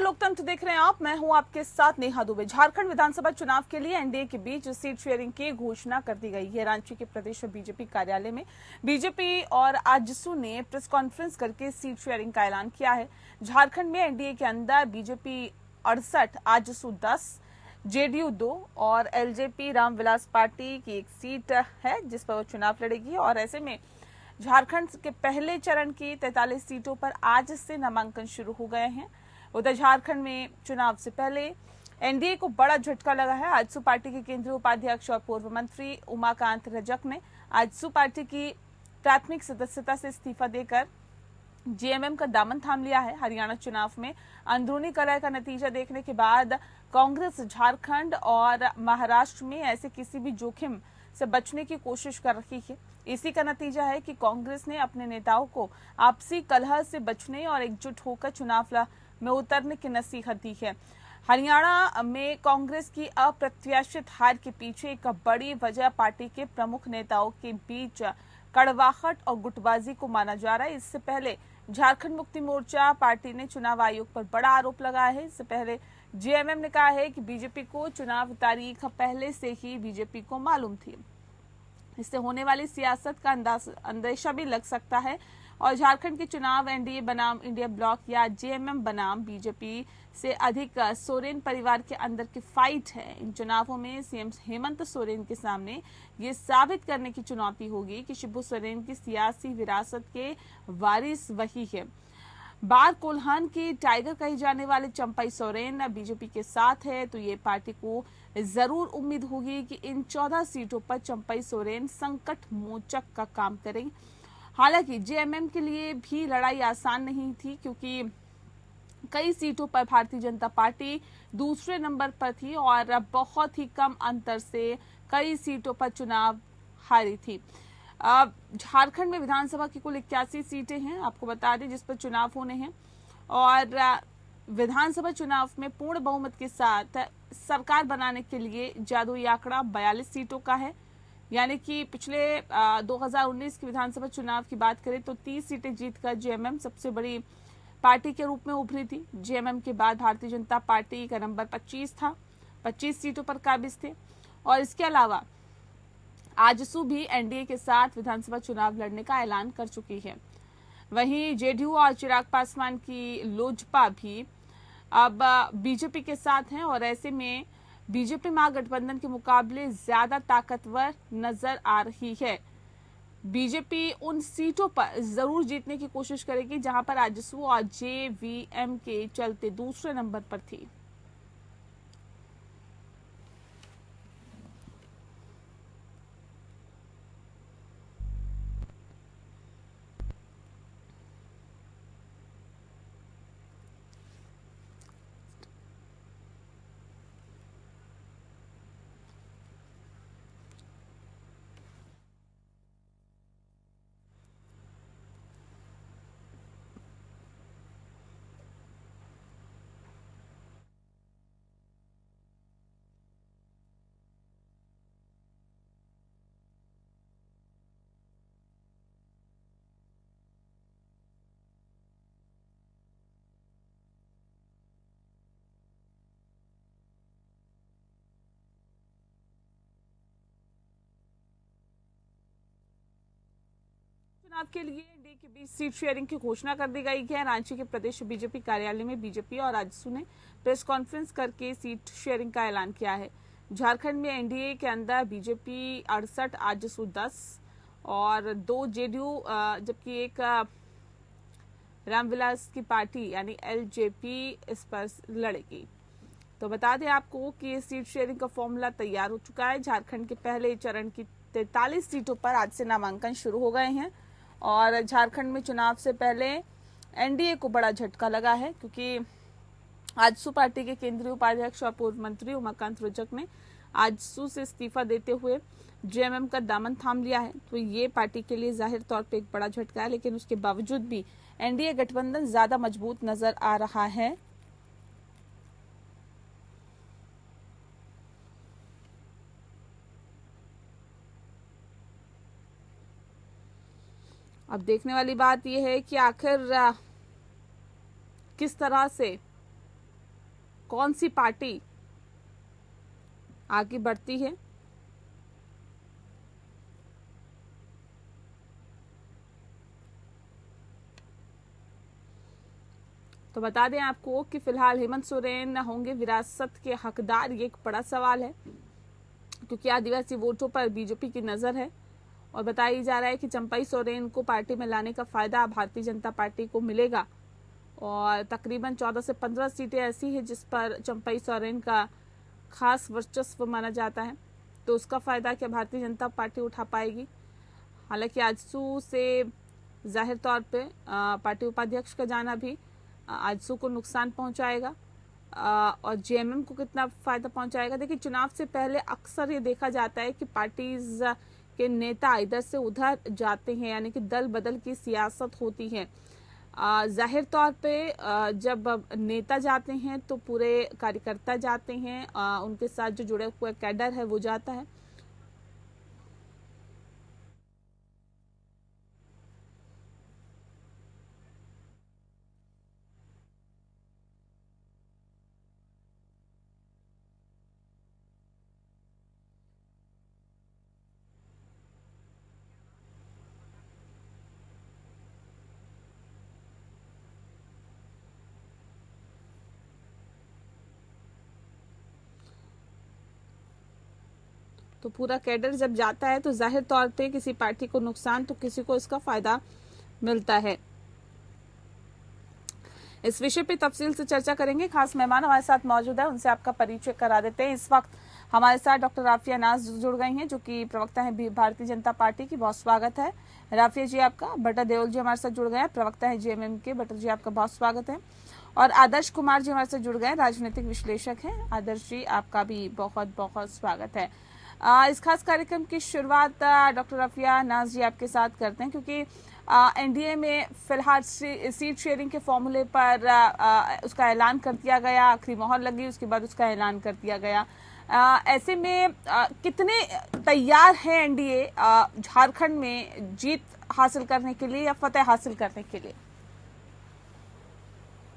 लोकतंत्र देख रहे हैं आप, मैं हूं आपके साथ नेहा दुबे। झारखंड विधानसभा चुनाव के लिए एनडीए के बीच सीट शेयरिंग की घोषणा कर दी गई है। रांची के प्रदेश बीजेपी कार्यालय में बीजेपी और आजसू ने प्रेस कॉन्फ्रेंस करके सीट शेयरिंग का ऐलान किया है। झारखंड में एनडीए के अंदर बीजेपी 68, आजसू 10, जेडीयू 2 और एलजेपी रामविलास पार्टी की एक सीट है जिस पर वो चुनाव लड़ेगी। और ऐसे में झारखंड के पहले चरण की 43 सीटों पर आज से नामांकन शुरू हो गए हैं। उधर झारखंड में चुनाव से पहले एनडीए को बड़ा झटका लगा है। आजसू पार्टी के केंद्रीय उपाध्यक्ष और पूर्व मंत्री उमाकांत रजक ने आजसू पार्टी की प्राथमिक सदस्यता से इस्तीफा देकर जेएमएम का दामन थाम लिया है। हरियाणा चुनाव में अंदरूनी कलह का नतीजा देखने के बाद कांग्रेस झारखंड और महाराष्ट्र में ऐसे किसी भी जोखिम से बचने की कोशिश कर रही है। इसी का नतीजा है कि कांग्रेस ने अपने नेताओं को आपसी कलह से बचने और एकजुट होकर चुनाव में उतरने की नसीहत दी है। हरियाणा में कांग्रेस की अप्रत्याशित हार के पीछे एक बड़ी वजह पार्टी के प्रमुख नेताओं के बीच कड़वाहट और गुटबाजी को माना जा रहा है। इससे पहले झारखंड मुक्ति मोर्चा पार्टी ने चुनाव आयोग पर बड़ा आरोप लगाया है। इससे पहले जेएमएम ने कहा है कि बीजेपी को चुनाव तारीख पहले से ही बीजेपी को मालूम थी। इससे होने वाली सियासत का अंदेशा भी लग सकता है और झारखंड के चुनाव एनडीए बनाम इंडिया ब्लॉक या जेएमएम बनाम बीजेपी से अधिक सोरेन परिवार के अंदर की फाइट है। इन चुनावों में सीएम हेमंत सोरेन के सामने ये साबित करने की चुनौती होगी कि शिबू सोरेन की सियासी विरासत के वारिस वही है। बार कोल्हान की टाइगर कही जाने वाले चंपई सोरेन बीजेपी के साथ है, तो ये पार्टी को जरूर उम्मीद होगी कि इन 14 सीटों पर चंपई सोरेन संकट मोचक का काम करेंगे। हालांकि जेएमएम के लिए भी लड़ाई आसान नहीं थी, क्योंकि कई सीटों पर भारतीय जनता पार्टी दूसरे नंबर पर थी और बहुत ही कम अंतर से कई सीटों पर चुनाव हारी थी। झारखंड में विधानसभा की कुल 81 सीटें हैं, आपको बता दें, जिस पर चुनाव होने हैं। और विधानसभा चुनाव में पूर्ण बहुमत के साथ सरकार बनाने के लिए जादुई आंकड़ा 42 सीटों का है। यानी कि पिछले 2019 के विधानसभा चुनाव की बात करें तो 30 सीटें जीतकर जेएमएम सबसे बड़ी पार्टी के रूप में उभरी थी। जेएमएम के बाद भारतीय जनता पार्टी का नंबर 25 था, 25 सीटों पर काबिज थे। और इसके अलावा आजसू भी एनडीए के साथ विधानसभा चुनाव लड़ने का ऐलान कर चुकी है। वहीं जेडीयू और चिराग पासवान की लोजपा भी अब बीजेपी के साथ हैं और ऐसे में बीजेपी महागठबंधन के मुकाबले ज्यादा ताकतवर नजर आ रही है। बीजेपी उन सीटों पर जरूर जीतने की कोशिश करेगी जहां पर आजसू और जेवीएम के चलते दूसरे नंबर पर थी। चुनाव के लिए एनडीए के बीच सीट शेयरिंग की घोषणा कर दी गई है। रांची के प्रदेश बीजेपी कार्यालय में बीजेपी और आजसू ने प्रेस कॉन्फ्रेंस करके सीट शेयरिंग का ऐलान किया है। झारखंड में एनडीए के अंदर बीजेपी 68, आजसू 10 और 2 जेडीयू, जबकि एक रामविलास की पार्टी यानी एलजेपी इस पर लड़ेगी। तो बता दें आपको कि सीट शेयरिंग का फॉर्मूला तैयार हो चुका है। झारखंड के पहले चरण की 43 सीटों पर आज से नामांकन शुरू हो गए हैं और झारखंड में चुनाव से पहले एनडीए को बड़ा झटका लगा है, क्योंकि आजसू पार्टी के केंद्रीय उपाध्यक्ष और पूर्व मंत्री उमाकांत रजक ने आजसू से इस्तीफा देते हुए जेएमएम का दामन थाम लिया है। तो ये पार्टी के लिए जाहिर तौर पे एक बड़ा झटका है, लेकिन उसके बावजूद भी एनडीए गठबंधन ज्यादा मजबूत नजर आ रहा है। अब देखने वाली बात यह है कि आखिर किस तरह से कौन सी पार्टी आगे बढ़ती है। तो बता दें आपको कि फिलहाल हेमंत सोरेन होंगे विरासत के हकदार, ये एक बड़ा सवाल है क्योंकि आदिवासी वोटों पर बीजेपी की नजर है और बताया जा रहा है कि चंपई सोरेन को पार्टी में लाने का फायदा भारतीय जनता पार्टी को मिलेगा और तकरीबन 14 से 15 सीटें ऐसी हैं जिस पर चंपई सोरेन का खास वर्चस्व माना जाता है, तो उसका फायदा क्या भारतीय जनता पार्टी उठा पाएगी। हालांकि आजसू से जाहिर तौर पे पार्टी उपाध्यक्ष का जाना भी आजसू को नुकसान पहुंचाएगा और जेएमएम को कितना फायदा पहुंचाएगा। देखिए, चुनाव से पहले अक्सर ये देखा जाता है कि पार्टीज के नेता इधर से उधर जाते हैं, यानी कि दल बदल की सियासत होती है। जाहिर तौर पे जब नेता जाते हैं तो पूरे कार्यकर्ता जाते हैं, उनके साथ जो जुड़े हुए कैडर है वो जाता है। तो पूरा कैडर जब जाता है तो जाहिर तौर पे किसी पार्टी को नुकसान तो किसी को इसका फायदा मिलता है। इस विषय पे तफसील से चर्चा करेंगे। खास मेहमान हमारे साथ मौजूद है, उनसे आपका परिचय करा देते हैं। इस वक्त हमारे साथ डॉक्टर राफिया नाज जुड़ गई हैं जो कि प्रवक्ता है भारतीय जनता पार्टी की। बहुत स्वागत है राफिया जी आपका। बटर देओल जी हमारे साथ जुड़ गए हैं, प्रवक्ता है जेएमएम के। बटर जी आपका बहुत स्वागत है। और आदर्श कुमार जी हमारे साथ जुड़ गए, राजनीतिक विश्लेषक हैं। आदर्श जी आपका भी बहुत बहुत स्वागत है। इस खास कार्यक्रम की शुरुआत डॉक्टर राफिया नाज जी आपके साथ करते हैं क्योंकि एनडीए में फिलहाल सीट शेयरिंग के फॉर्मूले पर उसका ऐलान कर दिया गया, आखिरी मोहर लगी, उसके बाद उसका ऐलान कर दिया गया। ऐसे में कितने तैयार है एनडीए झारखंड में जीत हासिल करने के लिए या फतेह हासिल करने के लिए?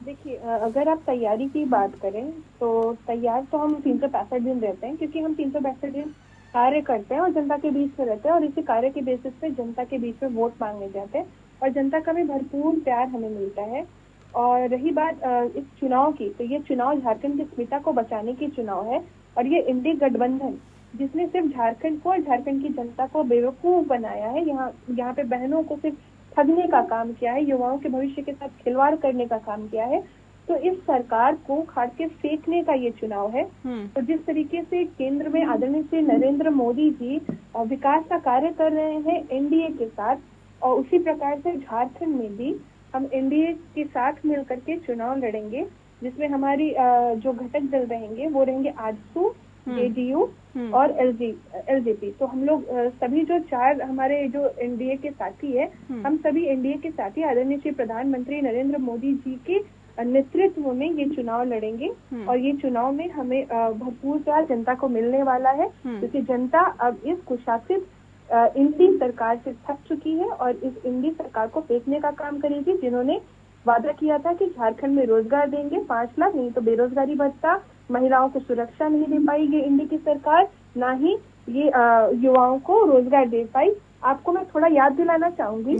देखिए, अगर आप तैयारी की बात करें तो तैयार तो हम 365 दिन रहते हैं क्योंकि हम 365 दिन कार्य करते हैं और जनता के बीच में रहते हैं और इसी कार्य के बेसिस पे जनता के बीच में वोट मांगने जाते हैं और जनता का भी भरपूर प्यार हमें मिलता है। और रही बात इस चुनाव की, तो ये चुनाव झारखंड की अस्मिता को बचाने की चुनाव है और ये इंडी गठबंधन जिसने सिर्फ झारखंड को और झारखंड की जनता को बेवकूफ बनाया है, यहाँ पे बहनों को सिर्फ ठगने का काम किया है, युवाओं के भविष्य के साथ खिलवाड़ करने का काम किया है, तो इस सरकार को खाड़ के फेंकने का ये चुनाव है। तो जिस तरीके से केंद्र में आदरणीय श्री नरेंद्र मोदी जी विकास का कार्य कर रहे हैं एनडीए के साथ, और उसी प्रकार से झारखंड में भी हम एनडीए के साथ मिलकर के चुनाव लड़ेंगे जिसमें हमारी जो घटक दल रहेंगे वो रहेंगे आजसू, जेडीयू और एलजेपी। तो हम लोग सभी जो चार हमारे जो एनडीए के साथी है, हम सभी एनडीए के साथी आदरणीय श्री प्रधानमंत्री नरेंद्र मोदी जी के नेतृत्व में ये चुनाव लड़ेंगे और ये चुनाव में हमें भरपूर प्यार जनता को मिलने वाला है क्योंकि जनता अब इस कुशासित इंडी सरकार से थक चुकी है और इस इंडी सरकार को फेंकने का काम करेगी, जिन्होंने वादा किया था कि झारखंड में रोजगार देंगे 5 लाख, नहीं तो बेरोजगारी भत्ता, महिलाओं को सुरक्षा नहीं दे पाई ये इंडी की सरकार, ना ही ये युवाओं को रोजगार दे पाई। आपको मैं थोड़ा याद दिलाना चाहूंगी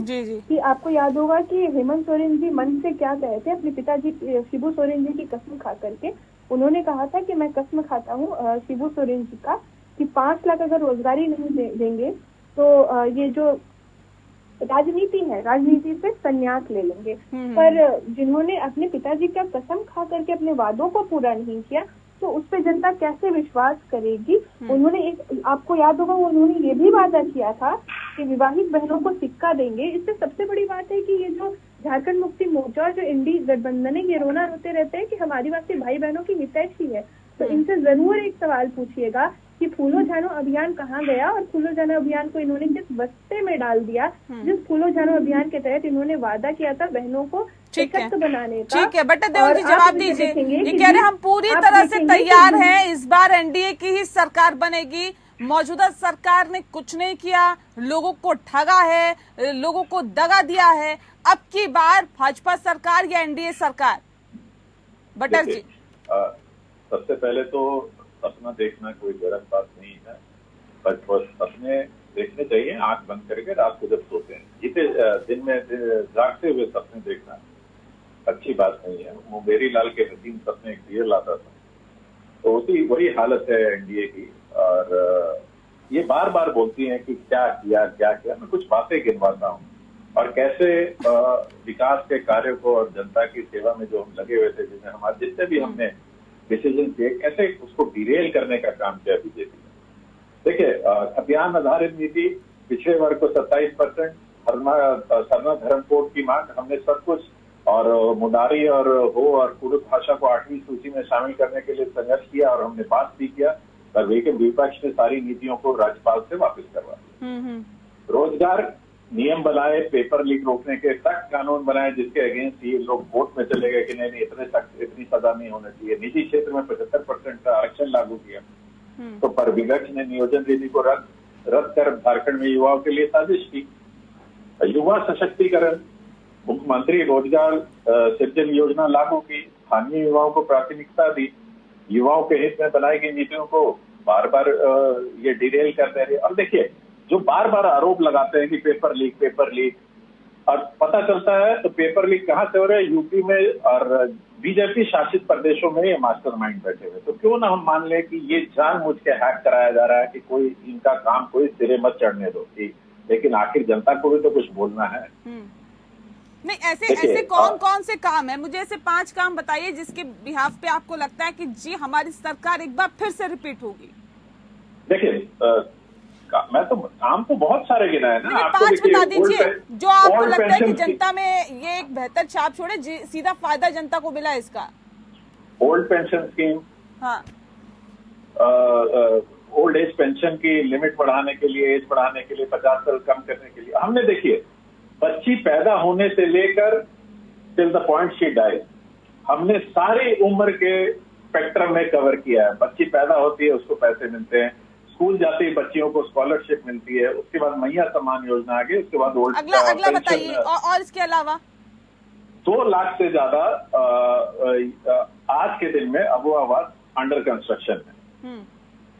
कि आपको याद होगा कि हेमंत सोरेन जी मन से क्या कहे थे अपने पिताजी शिबू सोरेन जी की कसम खा करके। उन्होंने कहा था कि मैं कसम खाता हूँ शिबू सोरेन जी का कि 5 लाख अगर रोजगारी नहीं देंगे तो ये जो राजनीति है, राजनीति से संन्यास ले लेंगे। पर जिन्होंने अपने पिताजी का कसम खा करके अपने वादों को पूरा नहीं किया तो उस पर जनता कैसे विश्वास करेगी। उन्होंने आपको याद होगा उन्होंने ये भी वादा किया था कि विवाहित बहनों को सिक्का देंगे। इससे सबसे बड़ी बात है कि ये जो झारखंड मुक्ति मोर्चा और जो इंडी गठबंधन है ये रोना रोते रहते हैं कि हमारी बात भाई बहनों की हितैषी है। तो इनसे जरूर एक सवाल पूछिएगा कि फूलो जानो अभियान कहाँ गया और फूलो जानो अभियान को इन्होंने किस बस्ते में डाल दिया, जिस फूलो जानो अभियान के तहत इन्होंने वादा किया था बहनों को सशक्त बनाने का। ठीक है, बटर देओल जी जवाब दीजिए। ये कह रहे हम पूरी तरह से तैयार हैं, इस बार एनडीए की ही सरकार बनेगी। मौजूदा सरकार ने कुछ नहीं किया, लोगों को ठगा है, लोगों को दगा दिया है। अब की बार भाजपा सरकार या एनडीए सरकार? बटर जी। सबसे पहले तो सपना देखना कोई गलत बात नहीं है, बस सपने देखने चाहिए आंख बंद करके रात को जब सोते हैं। जीते दिन में जागते हुए सपने देखना अच्छी बात नहीं है। वो मेरी लाल के हसीन सपने एक दिए लाता था, तो उसी वही हालत है एनडीए की। और ये बार बार बोलती हैं कि क्या किया क्या किया। मैं कुछ बातें गिनवाता हूँ और कैसे विकास के कार्य को और जनता की सेवा में जो हम लगे हुए थे, जिसमें हमारे जितने भी हमने डिसीजन किए, कैसे उसको डिरेल करने का काम किया बीजेपी ने। देखिए, अभियान आधारित नीति, पिछड़े वर्ग को 27%, सरना धर्म कोड की मांग, हमने सब कुछ, और मुंडारी और हो और कुडुख भाषा को 8वीं सूची में शामिल करने के लिए संघर्ष किया और हमने पास भी किया। पर लेकिन विपक्ष ने सारी नीतियों को राज्यपाल से वापस करवा दिया। रोजगार नियम बनाए, पेपर लीक रोकने के सख्त कानून बनाए, जिसके अगेंस्ट ये लोग कोर्ट में चले गए कि नहीं इतने सख्त, इतनी सजा नहीं होना चाहिए। निजी क्षेत्र में 75% का आरक्षण लागू किया, तो पर विपक्ष ने नियोजन रीति को रद्द कर झारखंड में युवाओं के लिए साजिश की। युवा सशक्तिकरण, मुख्यमंत्री रोजगार सृजन योजना लागू की, स्थानीय युवाओं को प्राथमिकता दी, युवाओं के हित में बनाई गई नीतियों को बार बार ये डिटेल करते रहे। और देखिए, जो बार बार आरोप लगाते हैं कि पेपर लीक, और पता चलता है तो पेपर लीक कहाँ से हो रहा है, यूपी में और बीजेपी शासित प्रदेशों में ये मास्टरमाइंड बैठे हुए। तो क्यों ना हम मान ले कि ये जानबूझ के हैक कराया जा रहा है कि कोई इनका काम कोई सिरे मत चढ़ने दो, लेकिन आखिर जनता को भी तो कुछ बोलना है। नहीं, ऐसे कौन से काम है? मुझे ऐसे 5 काम बताइए जिसके बिहाफ पे आपको लगता है कि जी हमारी सरकार एक बार फिर से रिपीट होगी। देखिए, मैं तो काम तो बहुत सारे गिना है ना, आपको 5 बता दीजिए जो आपको लगता है कि जनता में ये एक बेहतर छाप छोड़े, सीधा फायदा जनता को मिला इसका। ओल्ड पेंशन स्कीम, हाँ, ओल्ड एज पेंशन की लिमिट बढ़ाने के लिए, एज बढ़ाने के लिए, 50 साल कम करने के लिए हमने, देखिए, बच्ची पैदा होने से लेकर till the point she die, हमने सारी उम्र के स्पेक्ट्रम में कवर किया है। बच्ची पैदा होती है, उसको पैसे मिलते हैं, स्कूल जाती बच्चियों को स्कॉलरशिप मिलती है, उसके बाद मैया सम्मान योजना आ गई, उसके बाद ओल्ड अगला बताइए। और इसके अलावा 2 लाख से ज्यादा आज के दिन में अबू आवास अंडर कंस्ट्रक्शन है।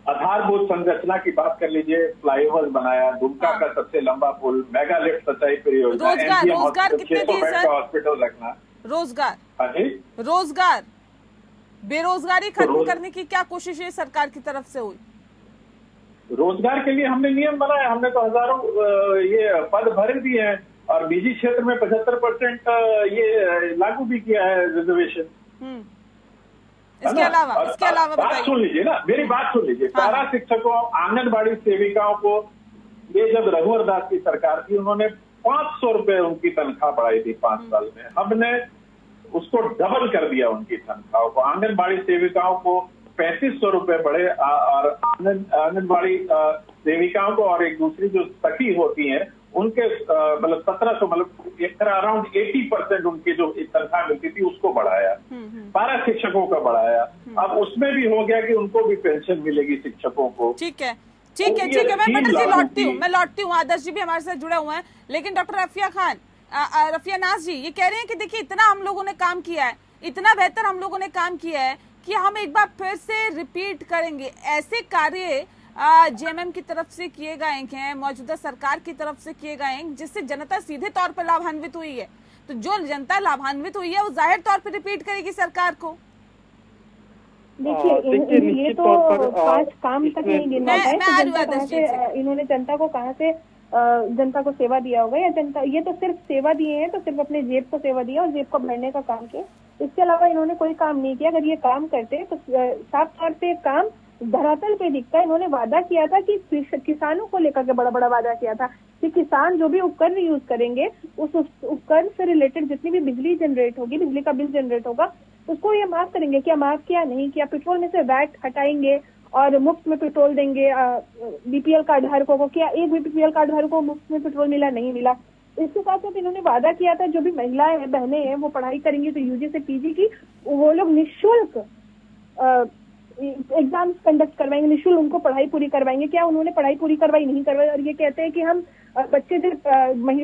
आधारभूत संरचना की बात कर लीजिए, फ्लाईओवर बनाया, दुमका का सबसे लंबा पुल, मेगा लिफ्ट सिंचाई परियोजना, रोजगार कितने दिए सर? हॉस्पिटल रखना, रोजगार, हाँ जी, रोजगार, बेरोजगारी खत्म करने की क्या कोशिशें सरकार की तरफ से हुई? रोजगार के लिए हमने नियम बनाए, हमने तो हजारों ये पद भरे दिए हैं, और निजी क्षेत्र में 75% ये लागू भी किया है रिजर्वेशन। इसके अलावा बात सुन लीजिए ना, मेरी बात सुन लीजिए। पैरा शिक्षकों, आंगनबाड़ी सेविकाओं को, ये जब रघुवर दास की सरकार थी, उन्होंने 500 रुपए उनकी तनख्वाह बढ़ाई थी 5 साल में। हमने उसको डबल कर दिया उनकी तनख्वाहों को। आंगनबाड़ी सेविकाओं को 3500 रुपए बढ़े, और आंगनबाड़ी सेविकाओं को और एक दूसरी जो सखी होती हैं उनके मतलब 1700, मतलब अराउंड 80% उनकी जो तनख्वाह मिलती थी उसको बढ़ाया। पैरा शिक्षकों का बढ़ाया। अब उसमें भी हो गया कि उनको भी पेंशन मिलेगी शिक्षकों को। ठीक है। मैं पटेल जी लौटती हूँ। आदर्श जी भी हमारे साथ जुड़े हुए हैं, लेकिन डॉक्टर रफिया नाज जी ये कह रहे हैं कि देखिए, इतना हम लोगों ने काम किया है, इतना बेहतर हम लोगों ने काम किया है कि हम एक बार फिर से रिपीट करेंगे। ऐसे कार्य जेएमएम की तरफ से किए गए हैं, मौजूदा सरकार की तरफ से किए गए हैं, जिससे जनता सीधे तौर पर लाभान्वित हुई है। तो जो जनता लाभान्वित हुई है वो जाहिर तौर पर रिपीट करेगी सरकार को। देखिए, ये तो 5 काम तक नहीं गिनना है, तो इन्होंने जनता को कहाँ से जनता को सेवा दिया होगा, या जनता, ये तो सिर्फ सेवा दिए हैं तो सिर्फ अपने जेब को सेवा दिया और जेब को भरने का काम किया। इसके अलावा इन्होंने कोई काम नहीं किया। अगर ये काम करते तो साफ तौर पे काम धरातल पे दिखता है। इन्होंने वादा किया था कि किसानों को लेकर के बड़ा वादा किया था कि किसान जो भी उपकरण यूज करेंगे, उस उपकरण से रिलेटेड जितनी भी बिजली जनरेट होगी, बिजली का बिल जनरेट होगा, उसको ये माफ करेंगे। क्या माफ किया? नहीं किया। पेट्रोल में से वैट हटाएंगे और मुफ्त में पेट्रोल देंगे बीपीएल कार्ड धारकों को। क्या एक भी बीपीएल कार्ड धारकों को मुफ्त में पेट्रोल मिला? नहीं मिला। इसके साथ साथ इन्होंने वादा किया था जो भी महिलाएं हैं, बहनें हैं, वो पढ़ाई करेंगी तो यूजी से पीजी की वो लोग निःशुल्क एग्जाम कंडक्ट करवाएंगे, निःशुल्क उनको पढ़ाई पूरी करवाएंगे। क्या उन्होंने पढ़ाई पूरी करवाई? नहीं करवाई। और ये कहते हैं कि हम बच्चे जब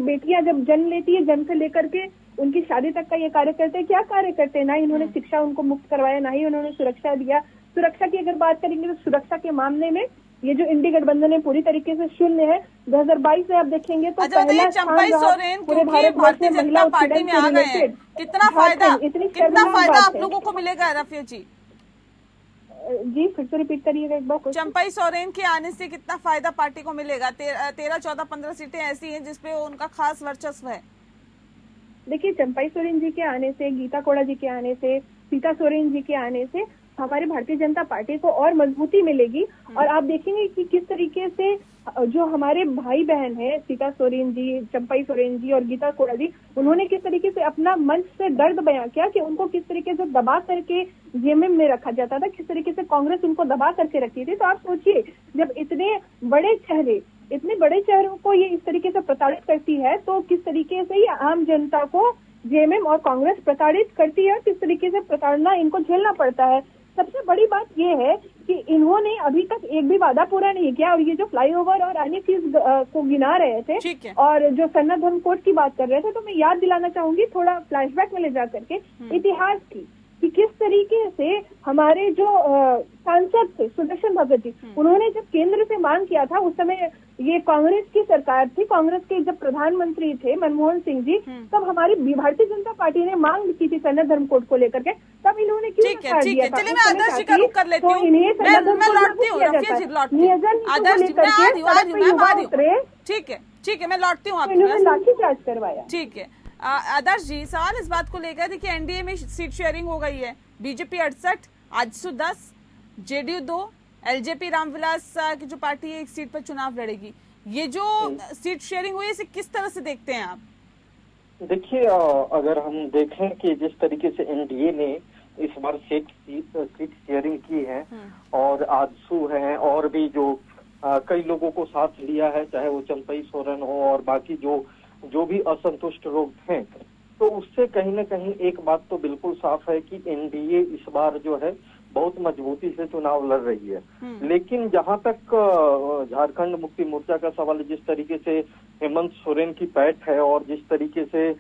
बेटियां जब जन्म लेती है, जन्म से लेकर के उनकी शादी तक का ये कार्य करते हैं। क्या कार्य करते हैं? ना ही इन्होंने शिक्षा उनको मुक्त करवाया, ना ही उन्होंने सुरक्षा दिया। सुरक्षा की अगर बात करेंगे तो सुरक्षा के मामले में ये जो इंडी गठबंधन है पूरी तरीके से शून्य है। 2022 में आप देखेंगे तो अच्छा बताइए, पहला स्थान चंपई रहा सोरेन पूरे क्योंकि भारतवर्ष भारतीय में महिला जनता पार्टी उत्पीड़न में से आ गए हैं, रिलेटेड। कितना फायदा इतनी कितना शर्मनाक फायदा बात आप है। लोगों को मिलेगा रफिया जी? जी फिर से रिपीट करिएगा एक बार क्वेश्चन। चंपई सोरेन के आने से कितना फायदा पार्टी को मिलेगा? 13, 14, 15 सीटें ऐसी हैं जिसपे उनका खास वर्चस्व है। देखिए, चंपई सोरेन जी के आने से, गीता कोड़ा जी के आने से, सीता सोरेन जी के आने से हमारी भारतीय जनता पार्टी को और मजबूती मिलेगी। और आप देखेंगे कि किस तरीके से जो हमारे भाई बहन हैं, सीता सोरेन जी, चंपई सोरेन जी और गीता कोड़ा जी, उन्होंने किस तरीके से अपना मंच से दर्द बयां किया कि उनको किस तरीके से दबा करके जेएमएम में रखा जाता था, किस तरीके से कांग्रेस उनको दबा करके रखती थी। तो आप सोचिए, जब इतने बड़े चेहरों को ये इस तरीके से प्रताड़ित करती है, तो किस तरीके से ये आम जनता को जेएमएम और कांग्रेस प्रताड़ित करती है, किस तरीके से प्रताड़ना इनको झेलना पड़ता है। सबसे बड़ी बात ये है कि इन्होंने अभी तक एक भी वादा पूरा नहीं किया। और ये जो फ्लाईओवर और अन्य चीज को गिना रहे थे ठीक है। और जो सन्ना धर्मकोट की बात कर रहे थे, तो मैं याद दिलाना चाहूंगी थोड़ा फ्लैशबैक में ले जा करके इतिहास की, कि किस तरीके से हमारे जो सांसद थे सुदर्शन भगत जी, उन्होंने जब केंद्र से मांग किया था, उस समय ये कांग्रेस की सरकार थी, कांग्रेस के जब प्रधानमंत्री थे मनमोहन सिंह जी, तब हमारी भारतीय जनता पार्टी ने मांग की थी सन्ना धर्मकोट को लेकर के, तब इन्होंने क्यों नकार दिया था? चलिए मैं आदर्श जी का रुख कर लेती हूँ, मैं लौटती हूँ रफिया जी, लौटती हूँ आदर्श जी, मैं आ रही हूँ, ठीक है मैं लौटती हूँ आपके पास। लाठीचार्ज करवाया। ठीक है आदर्श जी, सवाल इस बात को लेकर देखिए, एनडीए में सीट शेयरिंग हो गई है, BJP 68, AJSU 10, JDU 2, LJP Ramvilas की जो पार्टी है एक सीट पर चुनाव लड़ेगी। ये जो सीट शेयरिंग हुई है, इसे किस तरह से देखते हैं आप? देखिए, अगर हम देखें कि जिस तरीके से एनडीए ने इस बार सीट शेयरिंग की है और आजसू है और भी जो कई लोगों को साथ लिया है, चाहे वो चंपई सोरेन हो और बाकी जो भी असंतुष्ट लोग हैं, तो उससे कहीं ना कहीं एक बात तो बिल्कुल साफ है कि एनडीए इस बार जो है बहुत मजबूती से चुनाव लड़ रही है। लेकिन जहां तक झारखंड मुक्ति मोर्चा का सवाल है, जिस तरीके से हेमंत सोरेन की पैठ है और जिस तरीके से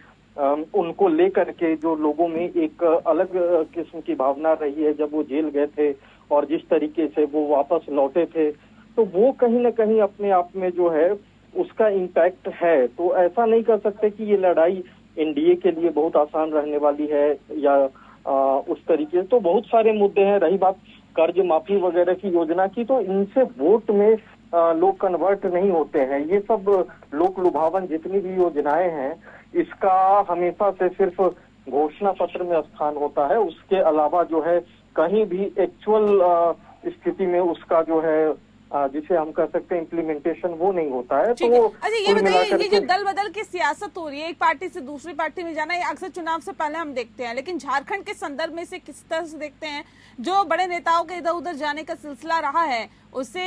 उनको लेकर के जो लोगों में एक अलग किस्म की भावना रही है जब वो जेल गए थे और जिस तरीके से वो वापस लौटे थे, तो वो कहीं ना कहीं अपने आप में जो है उसका इम्पैक्ट है। तो ऐसा नहीं कर सकते कि ये लड़ाई एनडीए के लिए बहुत आसान रहने वाली है या उस तरीके से। तो बहुत सारे मुद्दे हैं। रही बात कर्ज माफी वगैरह की योजना की, तो इनसे वोट में लोग कन्वर्ट नहीं होते हैं। ये सब लोक लुभावन जितनी भी योजनाएं हैं, इसका हमेशा से सिर्फ घोषणा पत्र में स्थान होता है। उसके अलावा जो है कहीं भी एक्चुअल स्थिति में उसका जो है जिसे हम कह सकते हैं इम्प्लीमेंटेशन, वो नहीं होता है। तो अच्छा ये बताइए, ये जो दल बदल की सियासत हो रही है, एक पार्टी से दूसरी पार्टी में जाना, ये अक्सर चुनाव से पहले हम देखते हैं, लेकिन झारखंड के संदर्भ में इसे किस तरह से देखते हैं? जो बड़े नेताओं के इधर उधर जाने का सिलसिला रहा है, उससे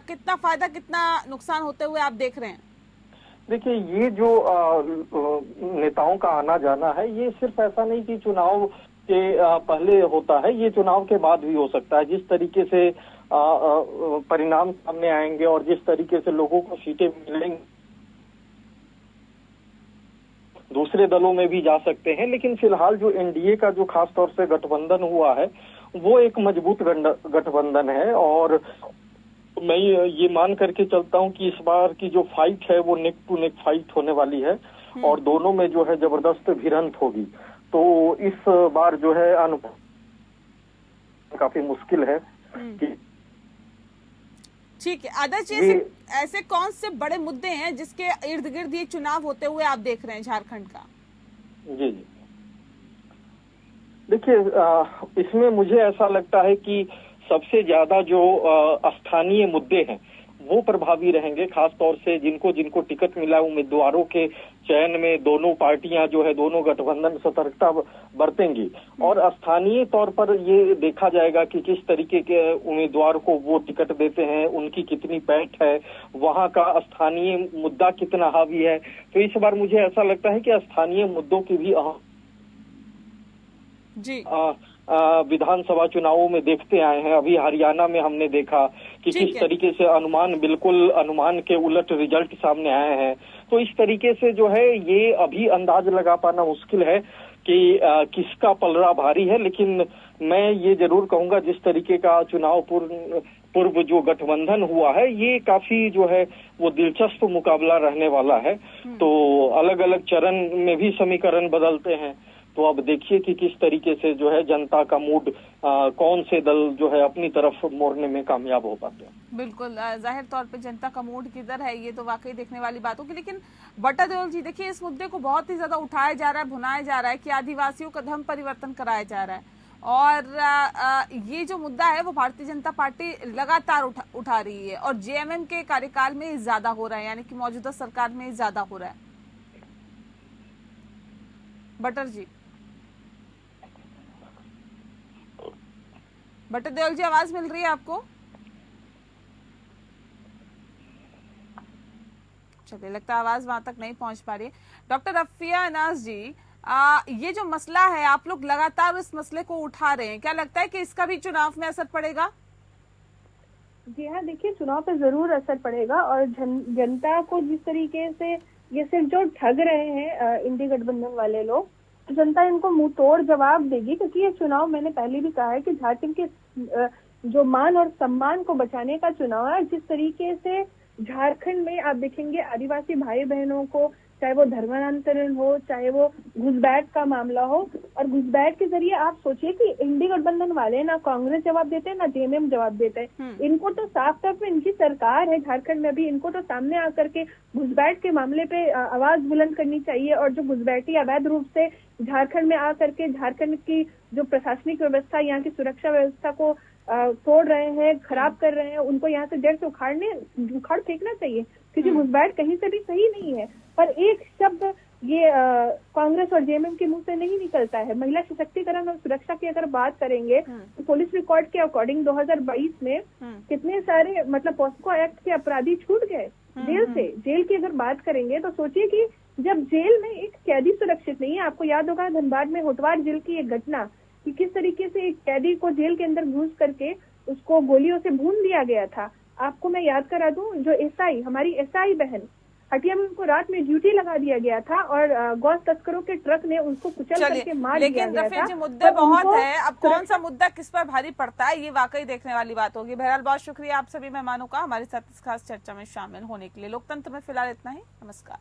कितना फायदा कितना नुकसान होते हुए आप देख रहे हैं? देखिए, ये जो नेताओं का आना जाना है, ये सिर्फ ऐसा नहीं कि चुनाव के पहले होता है, ये चुनाव के बाद भी हो सकता है। जिस तरीके से परिणाम सामने आएंगे और जिस तरीके से लोगों को सीटें मिलेंगी, दूसरे दलों में भी जा सकते हैं। लेकिन फिलहाल जो एनडीए का जो खास तौर से गठबंधन हुआ है, वो एक मजबूत गठबंधन है और मैं ये मान करके चलता हूं कि इस बार की जो फाइट है वो नेक टू नेक फाइट होने वाली है और दोनों में जो है जबरदस्त भिड़ंत होगी। तो इस बार जो है काफी मुश्किल है कि ठीक है आदर्श जी, ऐसे कौन से बड़े मुद्दे हैं जिसके इर्द गिर्द ये चुनाव होते हुए आप देख रहे हैं झारखंड का? जी देखिए, इसमें मुझे ऐसा लगता है कि सबसे ज्यादा जो स्थानीय मुद्दे हैं वो प्रभावी रहेंगे। खास तौर से जिनको टिकट मिला, उम्मीदवारों के चयन में दोनों पार्टियां जो है, दोनों गठबंधन सतर्कता बरतेंगी और स्थानीय तौर पर ये देखा जाएगा कि किस तरीके के उम्मीदवार को वो टिकट देते हैं, उनकी कितनी पैठ है, वहां का स्थानीय मुद्दा कितना हावी है। तो इस बार मुझे ऐसा लगता है कि स्थानीय मुद्दों की भी जी विधानसभा चुनावों में देखते आए हैं। अभी हरियाणा में हमने देखा कि ठीक किस है। तरीके से बिल्कुल अनुमान के उलट रिजल्ट सामने आए हैं। तो इस तरीके से जो है ये अभी अंदाज लगा पाना मुश्किल है कि किसका पलड़ा भारी है। लेकिन मैं ये जरूर कहूंगा, जिस तरीके का चुनाव पूर्व जो गठबंधन हुआ है, ये काफी जो है वो दिलचस्प मुकाबला रहने वाला है। तो अलग अलग चरण में भी समीकरण बदलते हैं। तो अब देखिए कि किस तरीके से जो है जनता का मूड, कौन से दल जो है अपनी तरफ मोड़ने में कामयाब हो पाते हैं। बिल्कुल, जाहिर तौर पे जनता का मूड किधर है ये तो वाकई देखने वाली बात होगी। लेकिन बट्टा देओल जी, देखिए इस मुद्दे को बहुत ही ज्यादा उठाया जा रहा है, भुनाया जा रहा है कि आदिवासियों का धर्म परिवर्तन कराया जा रहा है, और ये जो मुद्दा है वो भारतीय जनता पार्टी लगातार उठा रही है, और जेएमएम के कार्यकाल में ज्यादा हो रहा है, यानी कि मौजूदा सरकार में ज्यादा हो रहा है। बट्टर जी, बट्टा देओल जी, आवाज मिल रही है आपको? चलिए, लगता है आवाज वहां तक नहीं पहुंच पा रही है। डॉक्टर रफिया अनास जी, ये जो मसला है, आप लोग लगातार इस मसले को उठा रहे हैं, क्या लगता है कि इसका भी चुनाव में असर पड़ेगा? जी हाँ, देखिए चुनाव पे जरूर असर पड़ेगा, और जनता को जिस तरीके से ये सिर्फ जो ठग रहे हैं इंडी गठबंधन वाले लोग, तो जनता इनको मुंह तोड़ जवाब देगी। क्योंकि ये चुनाव, मैंने पहले भी कहा है कि झारखंड के जो मान और सम्मान को बचाने का चुनाव है। जिस तरीके से झारखंड में आप देखेंगे आदिवासी भाई बहनों को, चाहे वो धर्मांतरण हो, चाहे वो घुसपैठ का मामला हो, और घुसपैठ के जरिए आप सोचिए कि इंडी गठबंधन वाले ना कांग्रेस जवाब देते हैं ना जेएमएम जवाब देते हैं। इनको तो साफ तौर पे, इनकी सरकार है झारखंड में भी, इनको तो सामने आकर के घुसपैठ के मामले पे आवाज बुलंद करनी चाहिए। और जो घुसपैठी अवैध रूप से झारखंड में आकर के झारखंड की जो प्रशासनिक व्यवस्था, यहाँ की सुरक्षा व्यवस्था को तोड़ रहे हैं, खराब कर रहे हैं, उनको यहाँ से जड़ से उखाड़ फेंकना चाहिए। क्योंकि घुसपैठ कहीं से भी सही नहीं है। पर एक शब्द ये कांग्रेस और जेएमएम के मुंह से नहीं निकलता है। महिला सशक्तिकरण और सुरक्षा की अगर बात करेंगे तो पुलिस रिकॉर्ड के अकॉर्डिंग 2022 में कितने सारे मतलब पॉस्को एक्ट के अपराधी छूट गए जेल से। जेल की अगर बात करेंगे तो सोचिए कि जब जेल में एक कैदी सुरक्षित नहीं है, आपको याद होगा धनबाद में होटवार जेल की एक घटना, कि किस तरीके से एक कैदी को जेल के अंदर घुस करके उसको गोलियों से भून दिया गया था। आपको मैं याद करा दूं, जो एसआई, हमारी एसआई बहन हटिया में, उनको रात में ड्यूटी लगा दिया गया था, और गौ तस्करों के ट्रक ने उनको कुचल करके मार दिया गया था। लेकिन रफिया जी, मुद्दे बहुत है, अब कौन सा मुद्दा किस पर भारी पड़ता है ये वाकई देखने वाली बात होगी। बहरहाल, बहुत शुक्रिया आप सभी मेहमानों का हमारे साथ इस खास चर्चा में शामिल होने के लिए। लोकतंत्र में फिलहाल इतना ही। नमस्कार।